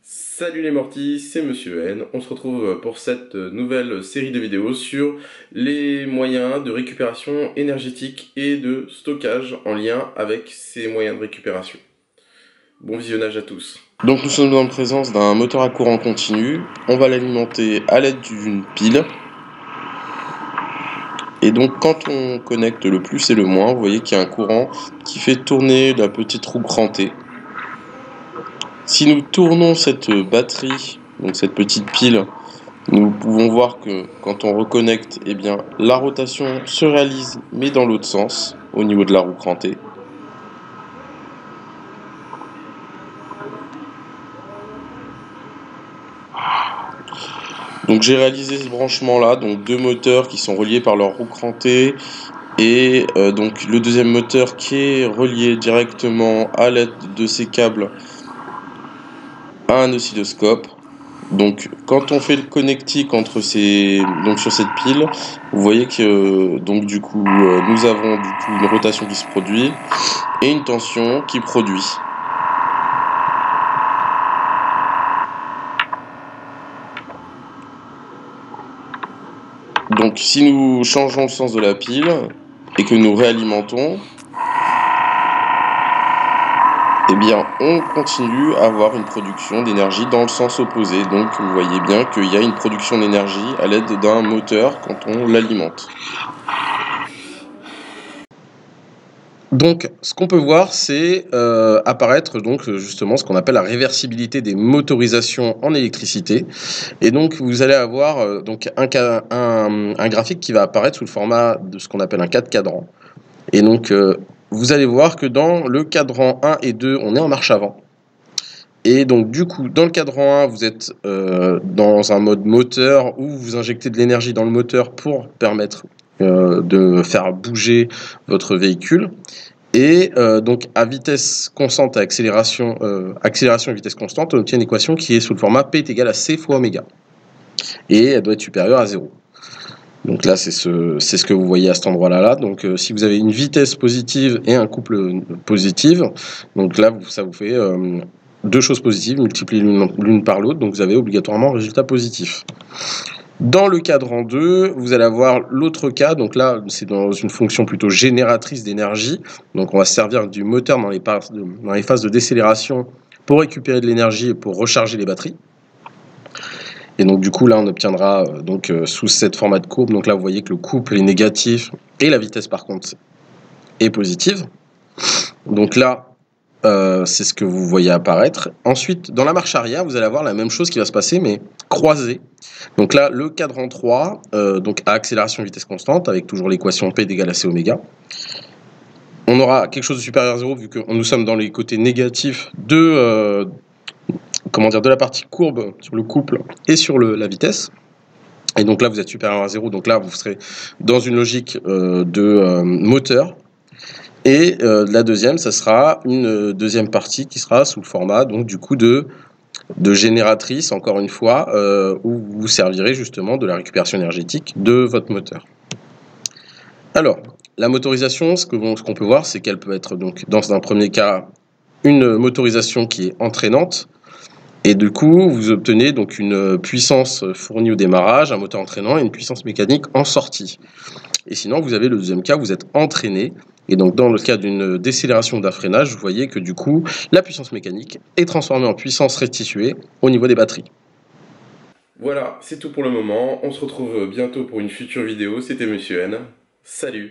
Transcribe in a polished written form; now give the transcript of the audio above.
Salut les mortis, c'est Monsieur N. On se retrouve pour cette nouvelle série de vidéos sur les moyens de récupération énergétique et de stockage en lien avec ces moyens de récupération. Bon visionnage à tous. Donc nous sommes en présence d'un moteur à courant continu. On va l'alimenter à l'aide d'une pile. Et donc quand on connecte le plus et le moins, vous voyez qu'il y a un courant qui fait tourner la petite roue crantée. Si nous tournons cette batterie, donc cette petite pile, nous pouvons voir que quand on reconnecte, eh bien, la rotation se réalise, mais dans l'autre sens, au niveau de la roue crantée. Donc j'ai réalisé ce branchement-là, donc deux moteurs qui sont reliés par leur roue crantée, et donc le deuxième moteur qui est relié directement à l'aide de ces câbles à un oscilloscope. Donc quand on fait le connectique entre sur cette pile, vous voyez que donc du coup nous avons du coup une rotation qui se produit et une tension qui produit. Donc si nous changeons le sens de la pile et que nous réalimentons, eh bien on continue à avoir une production d'énergie dans le sens opposé. Donc vous voyez bien qu'il y a une production d'énergie à l'aide d'un moteur quand on l'alimente. Donc, ce qu'on peut voir, c'est apparaître donc justement ce qu'on appelle la réversibilité des motorisations en électricité. Et donc, vous allez avoir donc un graphique qui va apparaître sous le format de ce qu'on appelle un 4 cadran. Et donc, vous allez voir que dans le cadran 1 et 2, on est en marche avant. Et donc, du coup, dans le cadran 1, vous êtes dans un mode moteur où vous injectez de l'énergie dans le moteur pour permettre de faire bouger votre véhicule. Et donc à vitesse constante, à accélération et vitesse constante, on obtient une équation qui est sous le format P est égal à C fois oméga. Et elle doit être supérieure à 0. Donc là, c'est ce que vous voyez à cet endroit-là. Donc si vous avez une vitesse positive et un couple positif, donc là, ça vous fait deux choses positives multipliées l'une par l'autre. Donc vous avez obligatoirement un résultat positif. Dans le cadran 2, vous allez avoir l'autre cas, donc là c'est dans une fonction plutôt génératrice d'énergie, donc on va se servir du moteur dans les phases de décélération pour récupérer de l'énergie et pour recharger les batteries. Et donc du coup là on obtiendra sous cette format de courbe, donc là vous voyez que le couple est négatif et la vitesse par contre est positive. Donc là c'est ce que vous voyez apparaître. Ensuite, dans la marche arrière, vous allez avoir la même chose qui va se passer, mais croisée. Donc là, le cadran 3, donc à accélération vitesse constante, avec toujours l'équation P égale à C oméga. On aura quelque chose de supérieur à 0, vu que nous sommes dans les côtés négatifs de la partie courbe sur le couple et sur la vitesse. Et donc là, vous êtes supérieur à 0, donc là, vous serez dans une logique de moteur. Et la deuxième, ça sera une deuxième partie qui sera sous le format donc du coup de génératrice, encore une fois, où vous vous servirez justement de la récupération énergétique de votre moteur. Alors, la motorisation, ce qu'on peut voir, c'est qu'elle peut être donc dans un premier cas une motorisation qui est entraînante. Et du coup, vous obtenez donc une puissance fournie au démarrage, un moteur entraînant et une puissance mécanique en sortie. Et sinon, vous avez le deuxième cas, vous êtes entraîné. Et donc, dans le cas d'une décélération d'un freinage, vous voyez que du coup, la puissance mécanique est transformée en puissance restituée au niveau des batteries. Voilà, c'est tout pour le moment. On se retrouve bientôt pour une future vidéo. C'était Monsieur N. Salut!